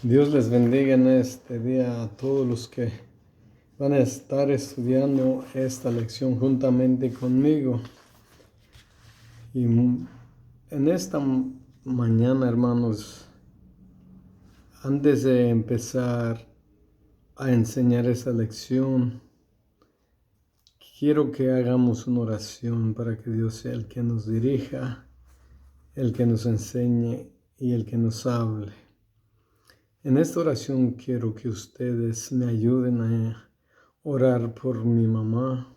Dios les bendiga en este día a todos los que van a estar estudiando esta lección juntamente conmigo. Y en esta mañana, hermanos, antes de empezar a enseñar esta lección, quiero que hagamos una oración para que Dios sea el que nos dirija, el que nos enseñe y el que nos hable. En esta oración quiero que ustedes me ayuden a orar por mi mamá.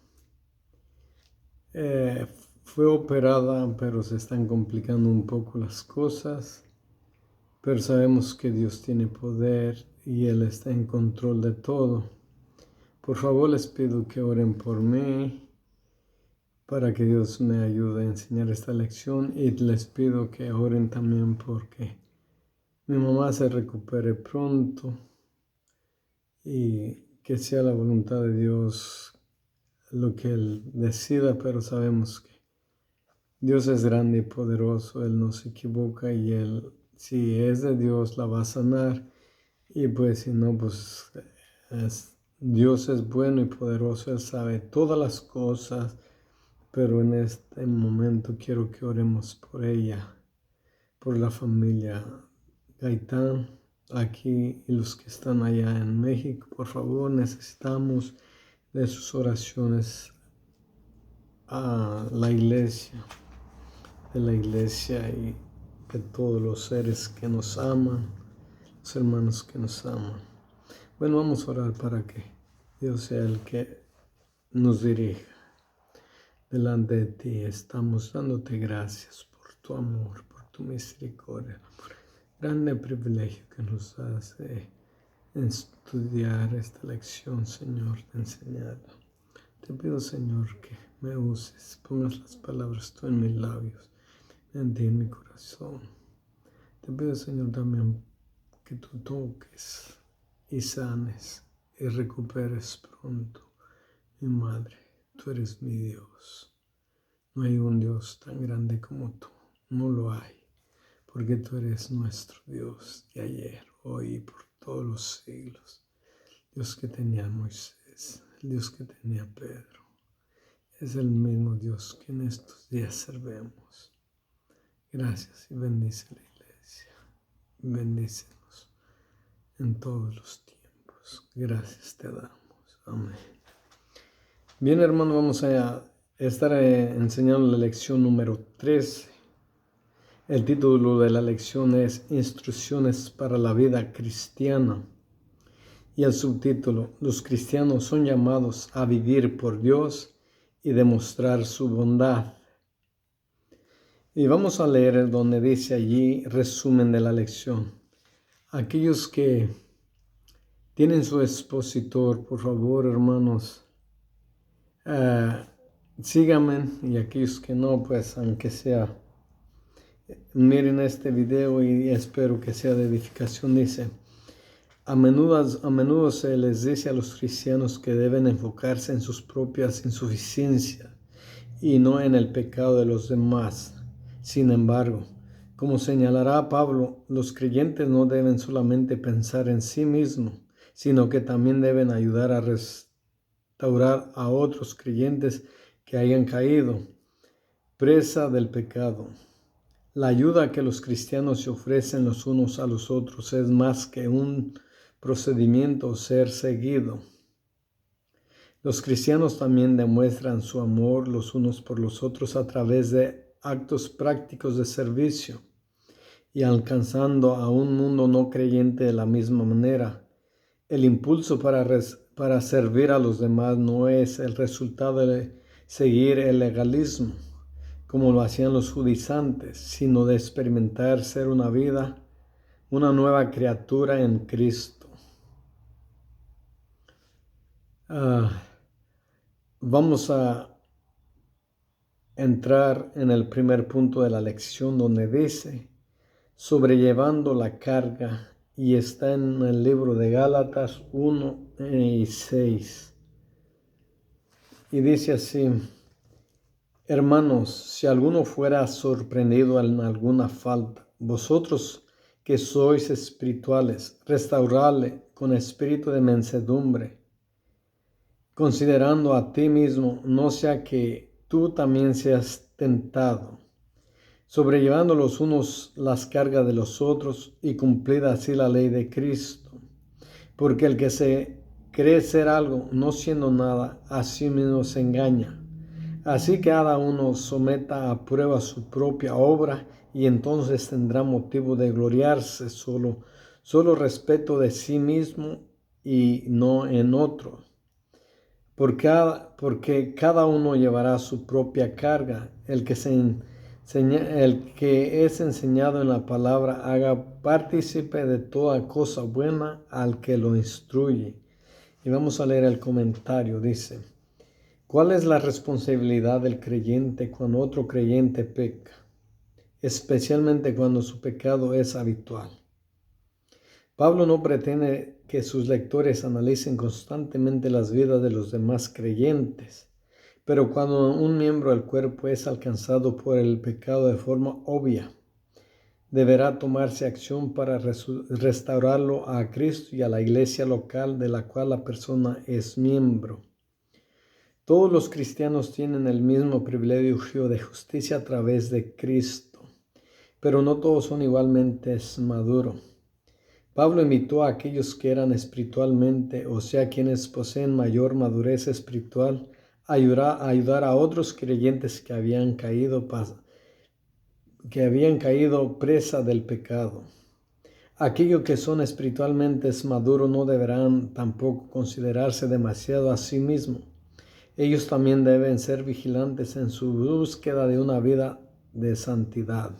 Fue operada, pero se están complicando un poco las cosas. Pero sabemos que Dios tiene poder y Él está en control de todo. Por favor, les pido que oren por mí para que Dios me ayude a enseñar esta lección. Y les pido que oren también porque mi mamá se recupere pronto y que sea la voluntad de Dios lo que Él decida, pero sabemos que Dios es grande y poderoso, Él no se equivoca y Él, si es de Dios, la va a sanar. Y pues si no, pues Dios es bueno y poderoso, Él sabe todas las cosas, pero en este momento quiero que oremos por ella, por la familia Gaitán aquí y los que están allá en México. Por favor, necesitamos de sus oraciones a la iglesia, de la iglesia y de todos los seres que nos aman, los hermanos que nos aman. Bueno, vamos a orar para que Dios sea el que nos dirija. Delante de ti estamos dándote gracias por tu amor, por tu misericordia, por el grande privilegio que nos das de estudiar esta lección, Señor, de enseñarla. Te pido, Señor, que me uses, pongas las palabras tú en mis labios, en mi corazón. Te pido, Señor, también que tú toques y sanes y recuperes pronto. Mi Madre, tú eres mi Dios. No hay un Dios tan grande como tú, no lo hay, porque tú eres nuestro Dios de ayer, hoy y por todos los siglos. Dios que tenía a Moisés, el Dios que tenía a Pedro, es el mismo Dios que en estos días servemos. Gracias y bendice la iglesia. Bendícenos en todos los tiempos. Gracias te damos. Amén. Bien, hermano, vamos a estar enseñando la lección número 13. El título de la lección es Instrucciones para la vida cristiana. Y el subtítulo, los cristianos son llamados a vivir por Dios y demostrar su bondad. Y vamos a leer donde dice allí, resumen de la lección. Aquellos que tienen su expositor, por favor, hermanos, síganme, y aquellos que no, pues aunque sea, miren este video y espero que sea de edificación. Dice, a menudo se les dice a los cristianos que deben enfocarse en sus propias insuficiencias y no en el pecado de los demás. Sin embargo, como señalará Pablo, los creyentes no deben solamente pensar en sí mismos, sino que también deben ayudar a restaurar a otros creyentes que hayan caído presa del pecado. La ayuda que los cristianos se ofrecen los unos a los otros es más que un procedimiento ser seguido. Los cristianos también demuestran su amor los unos por los otros a través de actos prácticos de servicio y alcanzando a un mundo no creyente de la misma manera. El impulso para servir a los demás no es el resultado de seguir el legalismo, como lo hacían los judaizantes, sino de experimentar ser una nueva criatura en Cristo. Vamos a entrar en el primer punto de la lección donde dice, sobrellevando la carga, y está en el libro de Gálatas 1 y 6. Y dice así, hermanos, si alguno fuera sorprendido en alguna falta, vosotros que sois espirituales, restaurarle con espíritu de mansedumbre, considerando a ti mismo, no sea que tú también seas tentado, sobrellevando los unos las cargas de los otros y cumplida así la ley de Cristo. Porque el que se cree ser algo, no siendo nada, a sí mismo se engaña. Así que cada uno someta a prueba su propia obra y entonces tendrá motivo de gloriarse solo respecto de sí mismo y no en otro. Porque cada uno llevará su propia carga. El que es enseñado en la palabra haga partícipe de toda cosa buena al que lo instruye. Y vamos a leer el comentario. Dice: ¿cuál es la responsabilidad del creyente cuando otro creyente peca? Especialmente cuando su pecado es habitual. Pablo no pretende que sus lectores analicen constantemente las vidas de los demás creyentes, pero cuando un miembro del cuerpo es alcanzado por el pecado de forma obvia, deberá tomarse acción para restaurarlo a Cristo y a la iglesia local de la cual la persona es miembro. Todos los cristianos tienen el mismo privilegio de justicia a través de Cristo, pero no todos son igualmente maduros. Pablo invitó a aquellos que eran espiritualmente, o sea, quienes poseen mayor madurez espiritual, a ayudar a otros creyentes que habían caído presa del pecado. Aquellos que son espiritualmente maduros no deberán tampoco considerarse demasiado a sí mismos. Ellos también deben ser vigilantes en su búsqueda de una vida de santidad.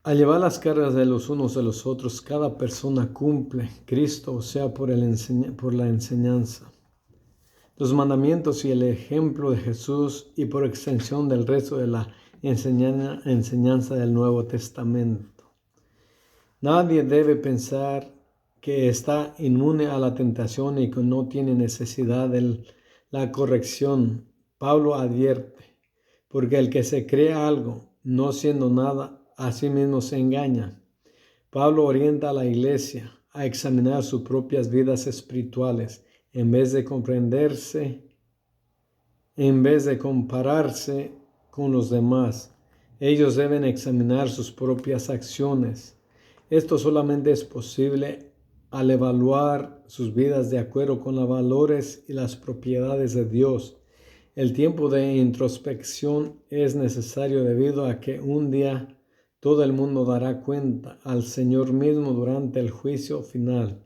Al llevar las cargas de los unos de los otros, cada persona cumple Cristo, o sea, por la enseñanza, los mandamientos y el ejemplo de Jesús, y por extensión del resto de la enseñanza del Nuevo Testamento. Nadie debe pensar que está inmune a la tentación y que no tiene necesidad de la corrección. Pablo advierte: porque el que se cree algo, no siendo nada, a sí mismo se engaña. Pablo orienta a la iglesia a examinar sus propias vidas espirituales en vez de compararse con los demás. Ellos deben examinar sus propias acciones. Esto solamente es posible al evaluar sus vidas de acuerdo con los valores y las propiedades de Dios. El tiempo de introspección es necesario debido a que un día todo el mundo dará cuenta al Señor mismo durante el juicio final.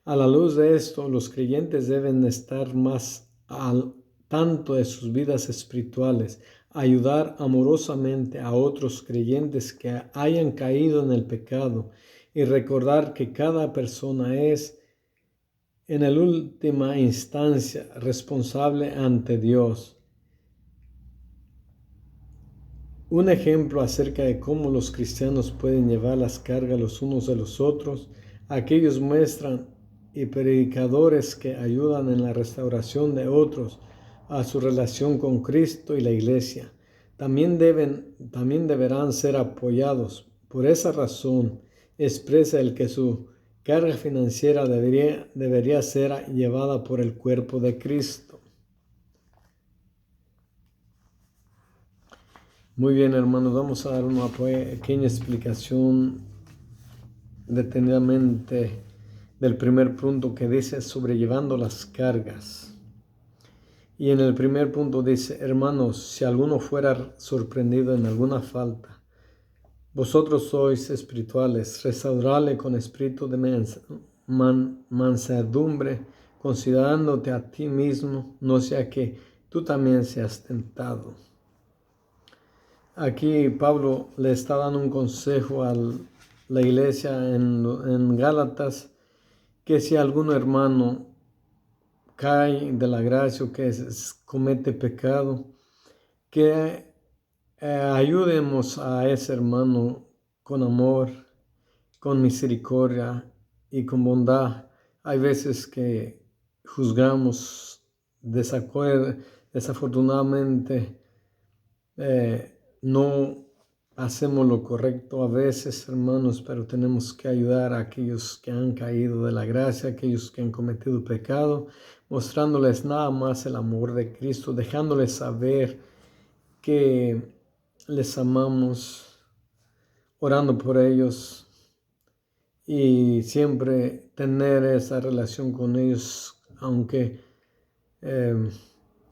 A la luz de esto, los creyentes deben estar más al tanto de sus vidas espirituales, ayudar amorosamente a otros creyentes que hayan caído en el pecado y recordar que cada persona es, en la última instancia, responsable ante Dios. Un ejemplo acerca de cómo los cristianos pueden llevar las cargas los unos de los otros, aquellos muestran y predicadores que ayudan en la restauración de otros a su relación con Cristo y la iglesia. También deberán ser apoyados. Por esa razón, expresa el que su carga financiera debería ser llevada por el cuerpo de Cristo. Muy bien, hermanos, vamos a dar una pequeña explicación detenidamente del primer punto que dice sobrellevando las cargas. Y en el primer punto dice: hermanos, si alguno fuera sorprendido en alguna falta, vosotros sois espirituales, restaurarle con espíritu de mansedumbre, considerándote a ti mismo, no sea que tú también seas tentado. Aquí Pablo le está dando un consejo a la iglesia en Gálatas, que si algún hermano cae de la gracia o que comete pecado, que ayudemos a ese hermano con amor, con misericordia y con bondad. Hay veces que juzgamos desafortunadamente, no hacemos lo correcto a veces, hermanos, pero tenemos que ayudar a aquellos que han caído de la gracia, aquellos que han cometido pecado, mostrándoles nada más el amor de Cristo, dejándoles saber que les amamos, orando por ellos y siempre tener esa relación con ellos, aunque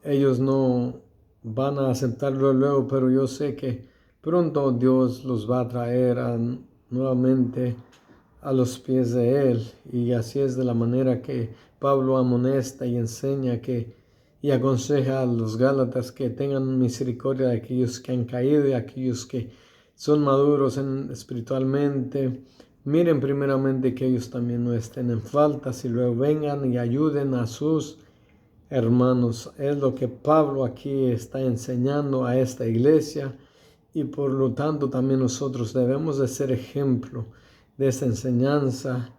ellos no van a aceptarlo luego, pero yo sé que pronto Dios los va a traer nuevamente a los pies de Él. Y así es de la manera que Pablo amonesta y enseña y aconseja a los Gálatas que tengan misericordia de aquellos que han caído y aquellos que son maduros espiritualmente. Miren primeramente que ellos también no estén en faltas y luego vengan y ayuden a sus hermanos. Es lo que Pablo aquí está enseñando a esta iglesia y por lo tanto también nosotros debemos de ser ejemplo de esta enseñanza,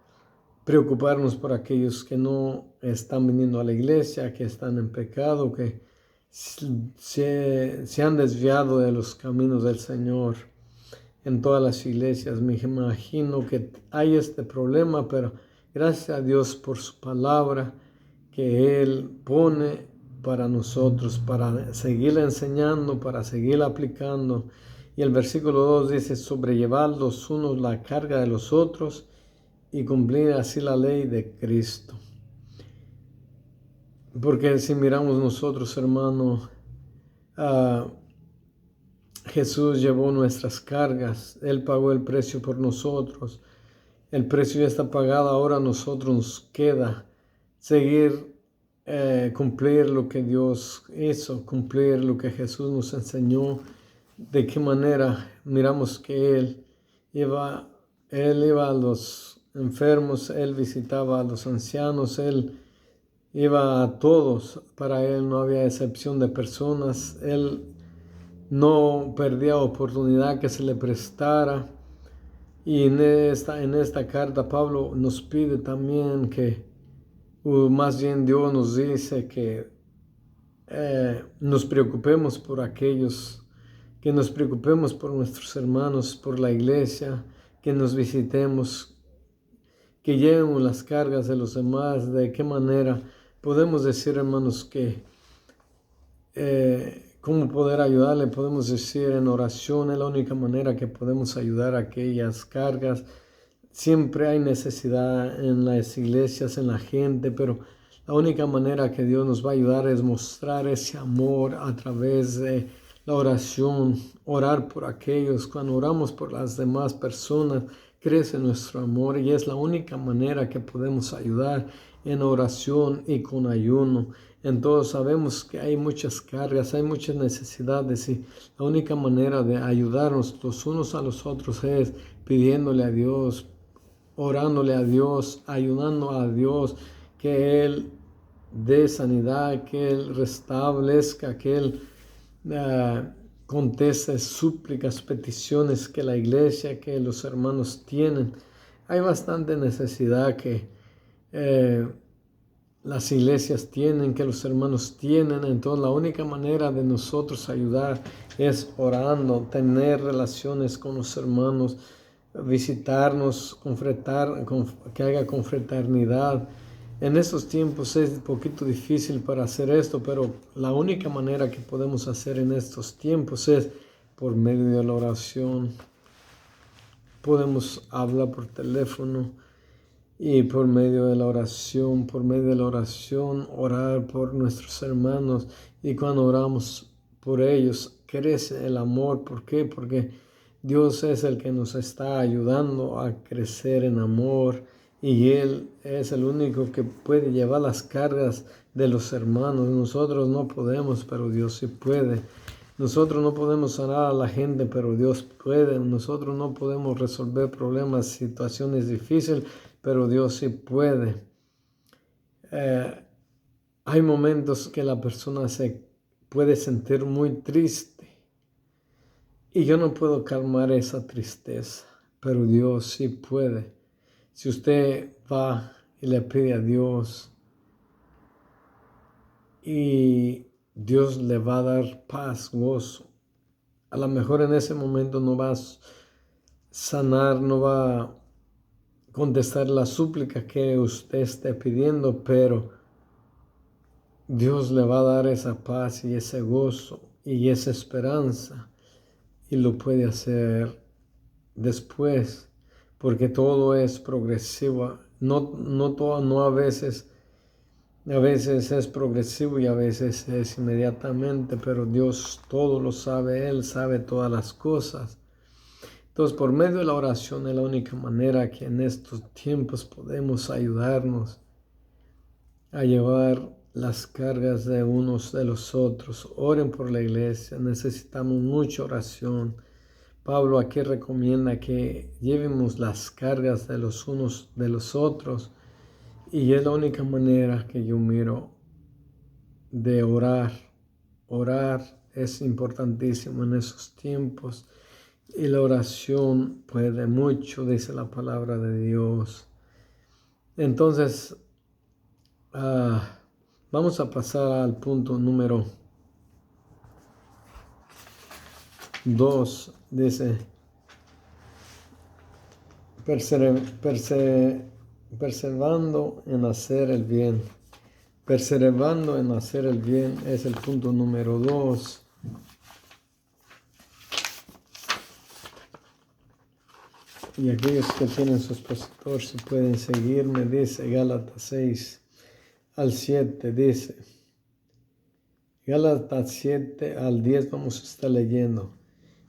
preocuparnos por aquellos que no están viniendo a la iglesia, que están en pecado, que se han desviado de los caminos del Señor. En todas las iglesias me imagino que hay este problema, pero gracias a Dios por su palabra que Él pone para nosotros, para seguir enseñando, para seguir aplicando. Y el versículo 2 dice, sobrellevar los unos la carga de los otros y cumplir así la ley de Cristo. Porque si miramos nosotros, hermano, Jesús llevó nuestras cargas, Él pagó el precio por nosotros, el precio ya está pagado, ahora a nosotros nos queda seguir, cumplir lo que Dios hizo, cumplir lo que Jesús nos enseñó, de qué manera miramos que Él iba a los enfermos, Él visitaba a los ancianos, Él iba a todos, para Él no había excepción de personas, Él no perdía oportunidad que se le prestara. Y en esta carta Pablo nos pide también que, más bien Dios nos dice que nos preocupemos por aquellos, que nos preocupemos por nuestros hermanos, por la iglesia, que nos visitemos, que llevemos las cargas de los demás. ¿De qué manera podemos decir, hermanos, que cómo poder ayudarle? Podemos decir en oración, es la única manera que podemos ayudar a aquellas cargas. Siempre hay necesidad en las iglesias, en la gente, pero la única manera que Dios nos va a ayudar es mostrar ese amor a través de la oración, orar por aquellos. Cuando oramos por las demás personas, crece nuestro amor y es la única manera que podemos ayudar en oración y con ayuno. Entonces sabemos que hay muchas cargas, hay muchas necesidades y la única manera de ayudarnos los unos a los otros es pidiéndole a Dios, orándole a Dios, ayudando a Dios, que Él dé sanidad, que Él restablezca, que Él conteste súplicas, peticiones que la iglesia, que los hermanos tienen. Hay bastante necesidad que las iglesias tienen, que los hermanos tienen. Entonces la única manera de nosotros ayudar es orando, tener relaciones con los hermanos, visitarnos, que haga confraternidad. En estos tiempos es un poquito difícil para hacer esto, pero la única manera que podemos hacer en estos tiempos es por medio de la oración. Podemos hablar por teléfono y por medio de la oración, orar por nuestros hermanos. Y cuando oramos por ellos, crece el amor. ¿Por qué? Porque Dios es el que nos está ayudando a crecer en amor y Él es el único que puede llevar las cargas de los hermanos. Nosotros no podemos, pero Dios sí puede. Nosotros no podemos sanar a la gente, pero Dios puede. Nosotros no podemos resolver problemas, situaciones difíciles, pero Dios sí puede. Hay momentos que la persona se puede sentir muy triste y yo no puedo calmar esa tristeza, pero Dios sí puede. Si usted va y le pide a Dios y Dios le va a dar paz, gozo, A lo mejor en ese momento no va a sanar, no va a contestar la súplica que usted esté pidiendo, pero Dios le va a dar esa paz y ese gozo y esa esperanza, y lo puede hacer después, porque todo es progresivo. No a veces es progresivo y a veces es inmediatamente, pero Dios todo lo sabe, Él sabe todas las cosas. Entonces, por medio de la oración es la única manera que en estos tiempos podemos ayudarnos a llevar las cargas de unos de los otros. Oren por la iglesia, necesitamos mucha oración. Pablo aquí recomienda que llevemos las cargas de los unos de los otros, y es la única manera que yo miro de orar. Orar es importantísimo en esos tiempos, y la oración puede mucho, dice la palabra de Dios. Entonces, vamos a pasar al punto número 2. Dice, perseverando en hacer el bien. Perseverando en hacer el bien es el punto número 2. Y aquellos que tienen su expositor, si pueden seguirme, dice Gálatas 6 al 7, dice. Gálatas 7 al 10 vamos a estar leyendo.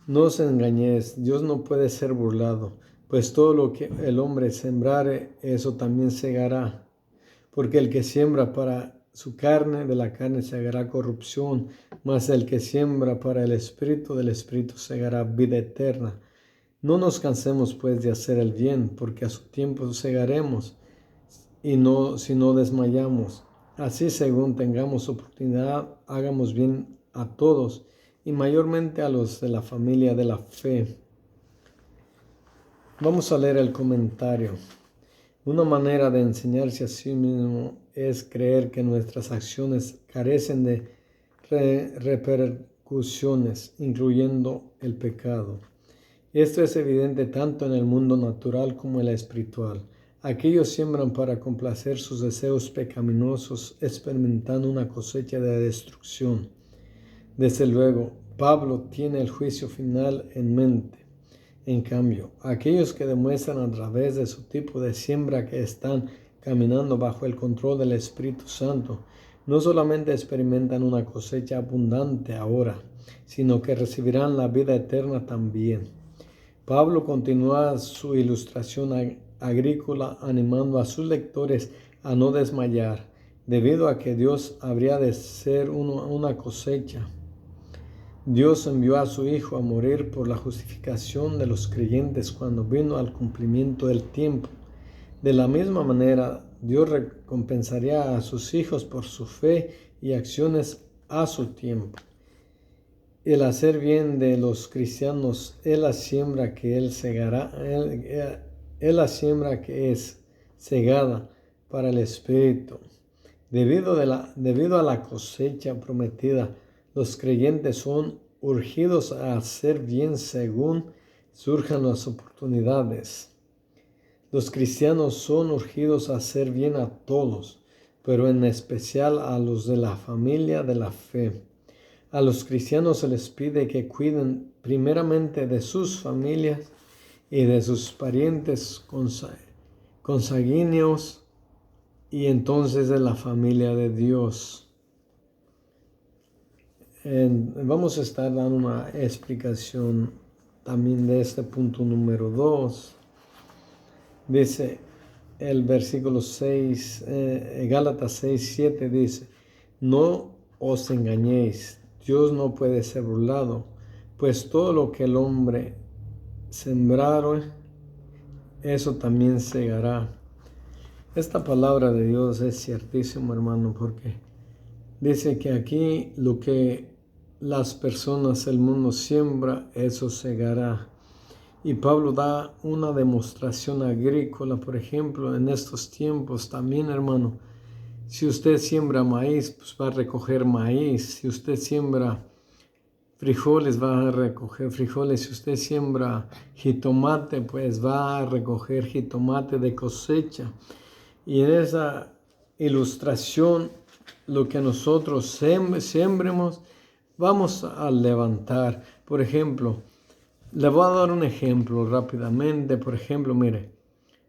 No os engañéis, Dios no puede ser burlado, pues todo lo que el hombre sembrare, eso también segará. Porque el que siembra para su carne, de la carne segará corrupción, mas el que siembra para el Espíritu, del Espíritu segará vida eterna. No nos cansemos pues de hacer el bien, porque a su tiempo segaremos, y si no desmayamos. Así, según tengamos oportunidad, hagamos bien a todos, y mayormente a los de la familia de la fe. Vamos a leer el comentario. Una manera de enseñarse a sí mismo es creer que nuestras acciones carecen de repercusiones, incluyendo el pecado. Esto es evidente tanto en el mundo natural como en el espiritual. Aquellos siembran para complacer sus deseos pecaminosos, experimentando una cosecha de destrucción. Desde luego, Pablo tiene el juicio final en mente. En cambio, aquellos que demuestran a través de su tipo de siembra que están caminando bajo el control del Espíritu Santo, no solamente experimentan una cosecha abundante ahora, sino que recibirán la vida eterna también. Pablo continúa su ilustración agrícola animando a sus lectores a no desmayar, debido a que Dios habría de ser una cosecha. Dios envió a su Hijo a morir por la justificación de los creyentes cuando vino al cumplimiento del tiempo. De la misma manera, Dios recompensaría a sus hijos por su fe y acciones a su tiempo. El hacer bien de los cristianos es la siembra que Él segará, es la siembra que es segada para el Espíritu. Debido a la cosecha prometida, los creyentes son urgidos a hacer bien según surjan las oportunidades. Los cristianos son urgidos a hacer bien a todos, pero en especial a los de la familia de la fe. A los cristianos se les pide que cuiden primeramente de sus familias y de sus parientes consanguíneos, y entonces de la familia de Dios. Vamos a estar dando una explicación también de este punto número 2. Dice el versículo 6, Gálatas 6, 7 dice, no os engañéis, Dios no puede ser burlado, pues todo lo que el hombre sembrare, eso también segará. Esta palabra de Dios es ciertísimo, hermano, porque dice que aquí lo que las personas, el mundo siembra, eso segará. Y Pablo da una demostración agrícola, por ejemplo, en estos tiempos también, hermano. Si usted siembra maíz, pues va a recoger maíz. Si usted siembra frijoles, va a recoger frijoles. Si usted siembra jitomate, pues va a recoger jitomate de cosecha. Y en esa ilustración, lo que nosotros sembremos, vamos a levantar. Por ejemplo, le voy a dar un ejemplo rápidamente. Por ejemplo, mire,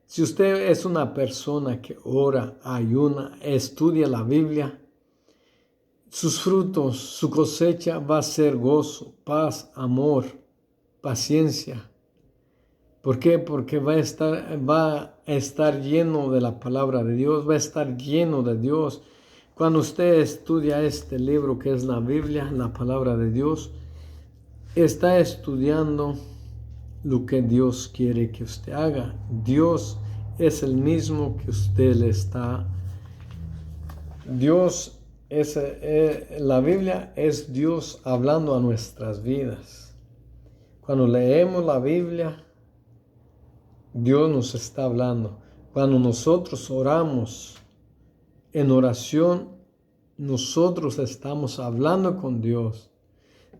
si usted es una persona que ora, ayuna, estudia la Biblia, sus frutos, su cosecha va a ser gozo, paz, amor, paciencia. ¿Por qué? Porque va a estar lleno de la palabra de Dios, va a estar lleno de Dios. Cuando usted estudia este libro que es la Biblia, la palabra de Dios, está estudiando lo que Dios quiere que usted haga. Dios es el mismo que usted le está. La Biblia es Dios hablando a nuestras vidas. Cuando leemos la Biblia, Dios nos está hablando. Cuando nosotros oramos en oración, nosotros estamos hablando con Dios.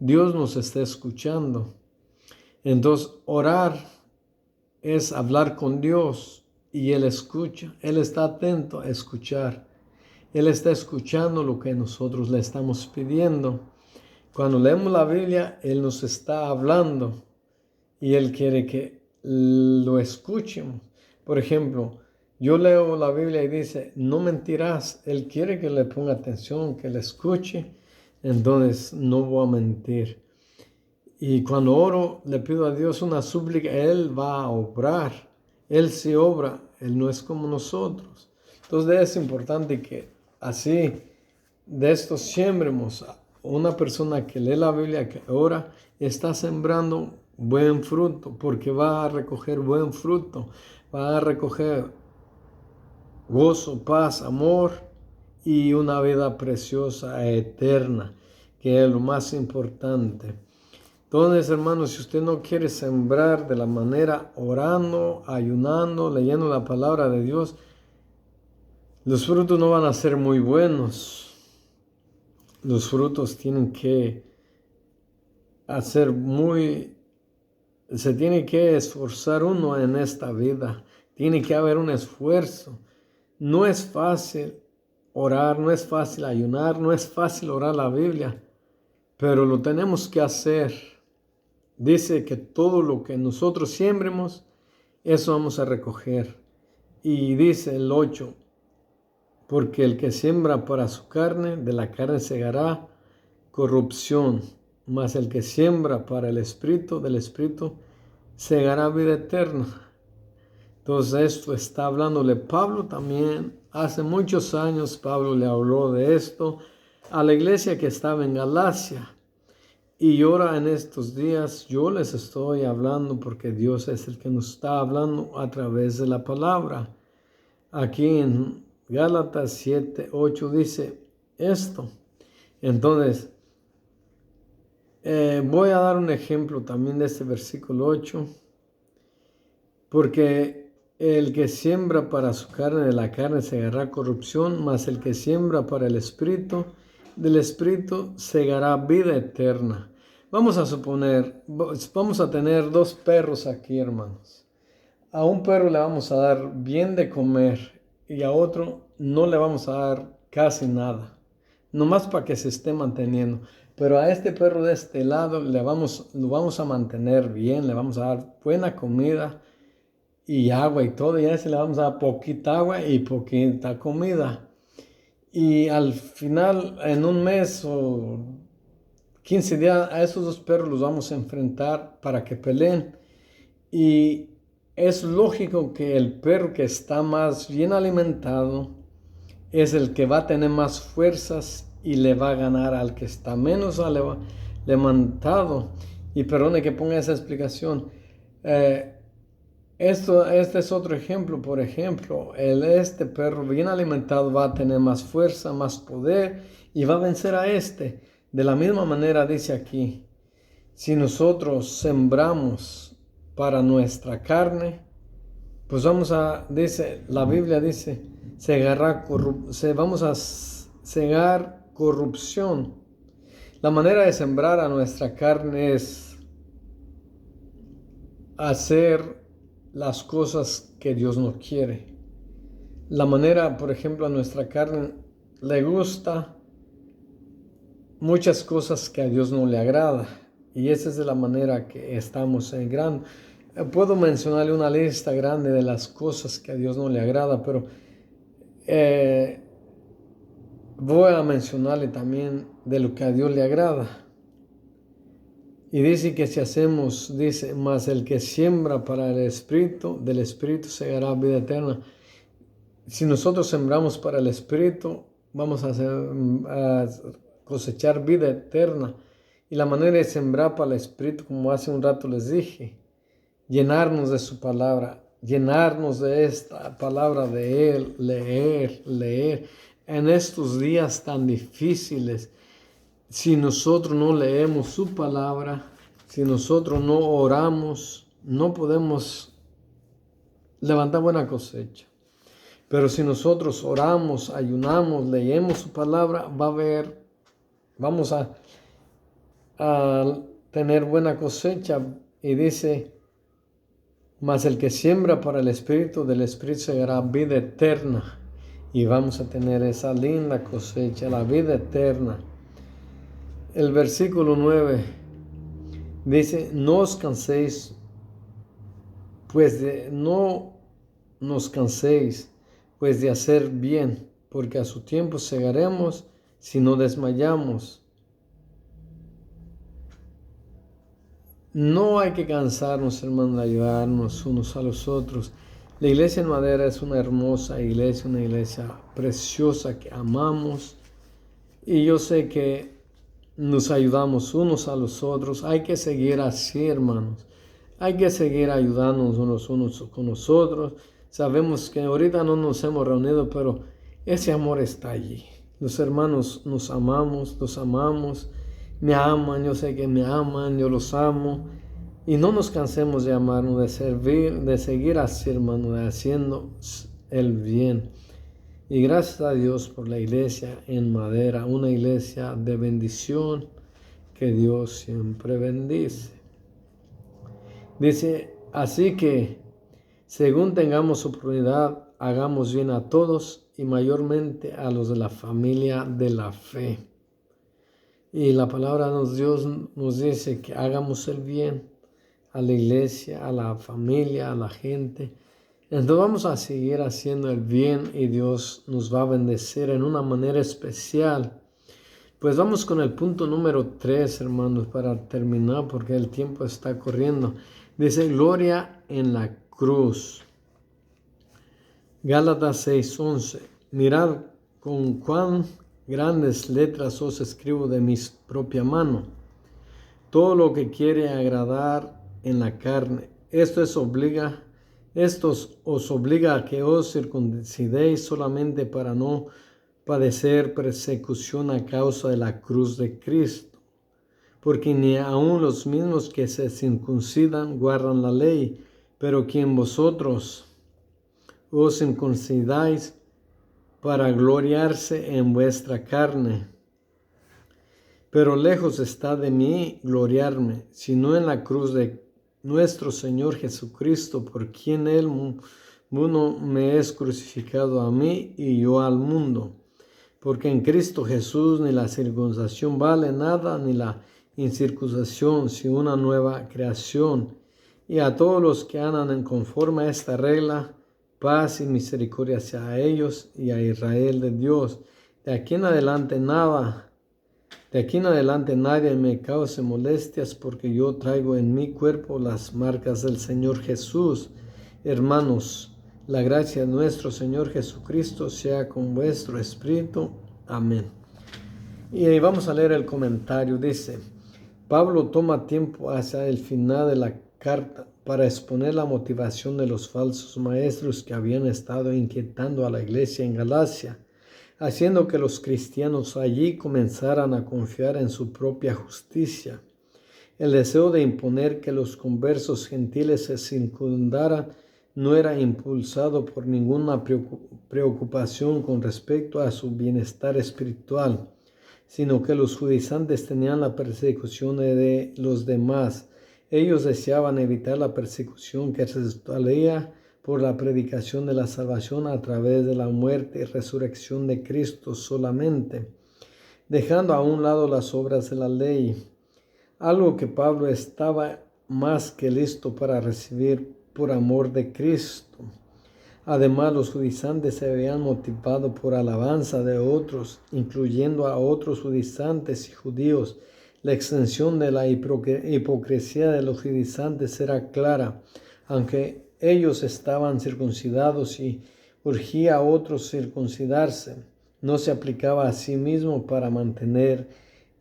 Dios nos está escuchando. Entonces, orar es hablar con Dios y Él escucha. Él está atento a escuchar. Él está escuchando lo que nosotros le estamos pidiendo. Cuando leemos la Biblia, Él nos está hablando y Él quiere que lo escuchemos. Por ejemplo, yo leo la Biblia y dice, no mentirás. Él quiere que le ponga atención, que le escuche. Entonces, no voy a mentir. Y cuando oro, le pido a Dios una súplica, Él va a obrar. Él sí obra, Él no es como nosotros. Entonces es importante que así de esto sembremos. Una persona que lee la Biblia, que ora, está sembrando buen fruto, porque va a recoger buen fruto. Va a recoger gozo, paz, amor y una vida preciosa, eterna, que es lo más importante. Entonces, hermanos, si usted no quiere sembrar de la manera orando, ayunando, leyendo la palabra de Dios, los frutos no van a ser muy buenos. Los frutos tienen que se tiene que esforzar uno en esta vida. Tiene que haber un esfuerzo. No es fácil orar, no es fácil ayunar, no es fácil orar la Biblia, pero lo tenemos que hacer. Dice que todo lo que nosotros siembremos, eso vamos a recoger. Y dice el 8, porque el que siembra para su carne, de la carne segará corrupción, mas el que siembra para el Espíritu, del Espíritu, segará vida eterna. Entonces esto está hablándole Pablo también. Hace muchos años Pablo le habló de esto a la iglesia que estaba en Galacia. Y ahora en estos días yo les estoy hablando porque Dios es el que nos está hablando a través de la palabra. Aquí en Gálatas 7:8 dice esto. Entonces, voy a dar un ejemplo también de este versículo 8. Porque el que siembra para su carne, de la carne segará corrupción, mas el que siembra para el Espíritu, del Espíritu segará vida eterna. Vamos a suponer, vamos a tener dos perros aquí, hermanos. A un perro le vamos a dar bien de comer y a otro no le vamos a dar casi nada, nomás para que se esté manteniendo. Pero a este perro de este lado lo vamos a mantener bien, le vamos a dar buena comida y agua y todo, y a ese le vamos a dar poquita agua y poquita comida. Y al final, en un mes o 15 días, a esos dos perros los vamos a enfrentar para que peleen. Y es lógico que el perro que está más bien alimentado es el que va a tener más fuerzas y le va a ganar al que está menos alimentado. Y perdone que ponga esa explicación. Este es otro ejemplo. Por ejemplo, este perro bien alimentado va a tener más fuerza, más poder y va a vencer a este. De la misma manera dice aquí, si nosotros sembramos para nuestra carne, pues la Biblia dice, vamos a cegar corrupción. La manera de sembrar a nuestra carne es hacer las cosas que Dios no quiere. La manera, por ejemplo, a nuestra carne le gusta muchas cosas que a Dios no le agrada. Y esa es la manera que estamos en gran. Puedo mencionarle una lista grande de las cosas que a Dios no le agrada, pero voy a mencionarle también de lo que a Dios le agrada. Y dice que si hacemos, dice, mas el que siembra para el Espíritu, del Espíritu segará vida eterna. Si nosotros sembramos para el Espíritu, vamos a cosechar vida eterna. Y la manera de sembrar para el Espíritu, como hace un rato les dije, llenarnos de su palabra, llenarnos de esta palabra de Él, leer. En estos días tan difíciles, si nosotros no leemos su palabra, si nosotros no oramos, no podemos levantar buena cosecha. Pero si nosotros oramos, ayunamos, leemos su palabra, vamos a tener buena cosecha. Y dice, mas el que siembra para el Espíritu, del Espíritu segará vida eterna. Y vamos a tener esa linda cosecha, la vida eterna. El versículo 9 dice, no os canséis, no nos canséis, pues de hacer bien, porque a su tiempo segaremos si no desmayamos. No hay que cansarnos, hermanos, de ayudarnos unos a los otros. La iglesia en Madera es una hermosa iglesia, una iglesia preciosa que amamos. Y yo sé que nos ayudamos unos a los otros. Hay que seguir así, hermanos. Hay que seguir ayudándonos unos con los otros. Sabemos que ahorita no nos hemos reunido, pero ese amor está allí. Los hermanos nos amamos, los amamos. Me aman, yo sé que me aman, yo los amo. Y no nos cansemos de amarnos, de servir, de seguir así, hermano, de haciendo el bien. Y gracias a Dios por la iglesia en Madera, una iglesia de bendición que Dios siempre bendice. Dice, así que según tengamos oportunidad, hagamos bien a todos y mayormente a los de la familia de la fe. Y la palabra de Dios nos dice que hagamos el bien a la iglesia, a la familia, a la gente. Entonces vamos a seguir haciendo el bien y Dios nos va a bendecir en una manera especial. Pues vamos con el punto número 3, hermanos, para terminar porque el tiempo está corriendo. Dice, gloria en la cruz. Gálatas 6:11. Mirad con cuán grandes letras os escribo de mi propia mano. Todo lo que quiere agradar en la carne, esto os obliga a que os circuncidéis solamente para no padecer persecución a causa de la cruz de Cristo. Porque ni aun los mismos que se circuncidan guardan la ley, pero quien vosotros os circuncidáis para gloriarse en vuestra carne. Pero lejos está de mí gloriarme, sino en la cruz de nuestro Señor Jesucristo, por quien el mundo me es crucificado a mí y yo al mundo. Porque en Cristo Jesús ni la circuncisión vale nada, ni la incircuncisión, sino una nueva creación. Y a todos los que andan conforme a esta regla, paz y misericordia sea a ellos y a Israel de Dios. De aquí en adelante nadie me cause molestias, porque yo traigo en mi cuerpo las marcas del Señor Jesús. Hermanos, la gracia de nuestro Señor Jesucristo sea con vuestro espíritu. Amén. Y ahí vamos a leer el comentario. Dice, Pablo toma tiempo hacia el final de la carta para exponer la motivación de los falsos maestros que habían estado inquietando a la iglesia en Galacia, haciendo que los cristianos allí comenzaran a confiar en su propia justicia. El deseo de imponer que los conversos gentiles se circundaran no era impulsado por ninguna preocupación con respecto a su bienestar espiritual, sino que los judaizantes tenían la persecución de los demás. Ellos deseaban evitar la persecución que resultaría por la predicación de la salvación a través de la muerte y resurrección de Cristo solamente, dejando a un lado las obras de la ley, algo que Pablo estaba más que listo para recibir por amor de Cristo. Además, los judaizantes se veían motivados por alabanza de otros, incluyendo a otros judaizantes y judíos. La extensión de la hipocresía de los judaizantes era clara. Aunque ellos estaban circuncidados y urgía a otros circuncidarse, no se aplicaba a sí mismo para mantener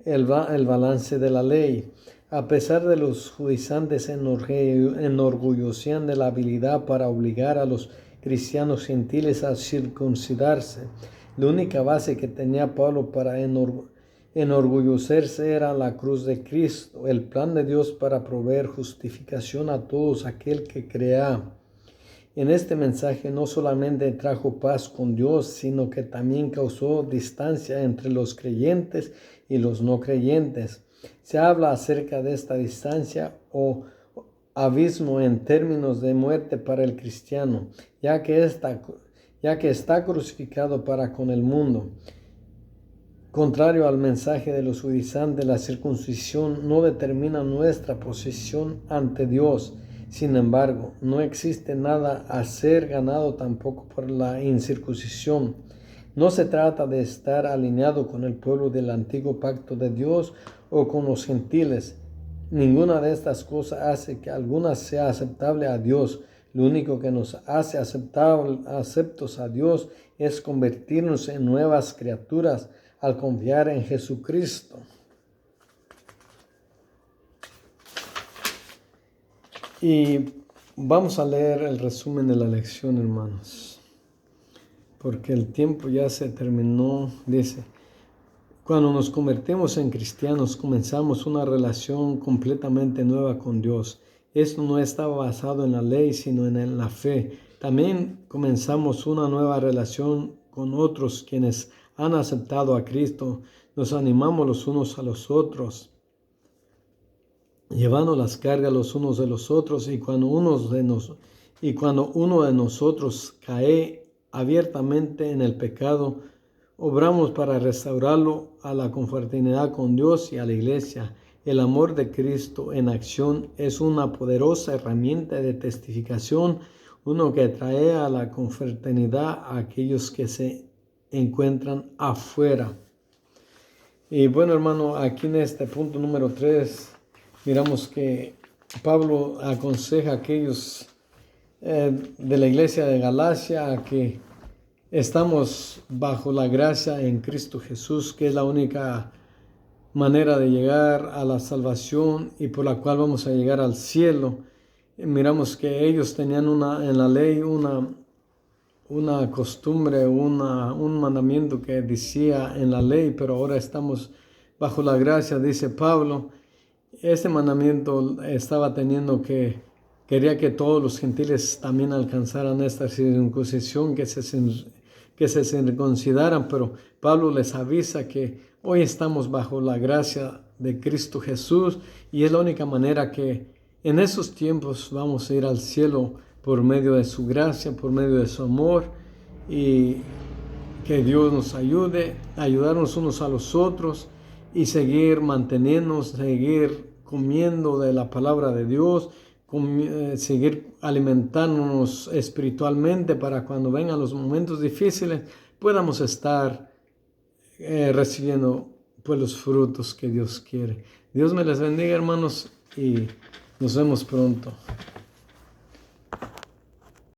el balance de la ley. A pesar de los judaizantes se enorgullecían de la habilidad para obligar a los cristianos gentiles a circuncidarse. La única base que tenía Pablo para enorgullecerse era la cruz de Cristo, el plan de Dios para proveer justificación a todos aquel que crea. En este mensaje no solamente trajo paz con Dios, sino que también causó distancia entre los creyentes y los no creyentes. Se habla acerca de esta distancia o abismo en términos de muerte para el cristiano, ya que está crucificado para con el mundo. Contrario al mensaje de los judaizantes, la circuncisión no determina nuestra posición ante Dios. Sin embargo, no existe nada a ser ganado tampoco por la incircuncisión. No se trata de estar alineado con el pueblo del antiguo pacto de Dios o con los gentiles. Ninguna de estas cosas hace que alguna sea aceptable a Dios. Lo único que nos hace aceptos a Dios es convertirnos en nuevas criaturas al confiar en Jesucristo. Y vamos a leer el resumen de la lección, hermanos, porque el tiempo ya se terminó. Dice: cuando nos convertimos en cristianos, comenzamos una relación completamente nueva con Dios. Esto no estaba basado en la ley, sino en la fe. También comenzamos una nueva relación con otros quienes han aceptado a Cristo. Nos animamos los unos a los otros, llevando las cargas los unos de los otros, y cuando uno de nosotros cae abiertamente en el pecado, obramos para restaurarlo a la confraternidad con Dios y a la iglesia. El amor de Cristo en acción es una poderosa herramienta de testificación, uno que trae a la confraternidad a aquellos que se encuentran afuera. Y bueno, hermano, aquí en este punto número 3, miramos que Pablo aconseja a aquellos de la iglesia de Galacia a que estamos bajo la gracia en Cristo Jesús, que es la única manera de llegar a la salvación y por la cual vamos a llegar al cielo. Miramos que ellos tenían en la ley una costumbre, un mandamiento que decía en la ley, pero ahora estamos bajo la gracia, dice Pablo. Este mandamiento estaba quería que todos los gentiles también alcanzaran esta circuncisión, que se circuncidaran, pero Pablo les avisa que hoy estamos bajo la gracia de Cristo Jesús y es la única manera que en esos tiempos vamos a ir al cielo, por medio de su gracia, por medio de su amor, y que Dios nos ayude a ayudarnos unos a los otros y seguir manteniéndonos, seguir comiendo de la palabra de Dios, seguir alimentándonos espiritualmente para cuando vengan los momentos difíciles podamos estar recibiendo pues los frutos que Dios quiere. Dios me les bendiga, hermanos, y nos vemos pronto.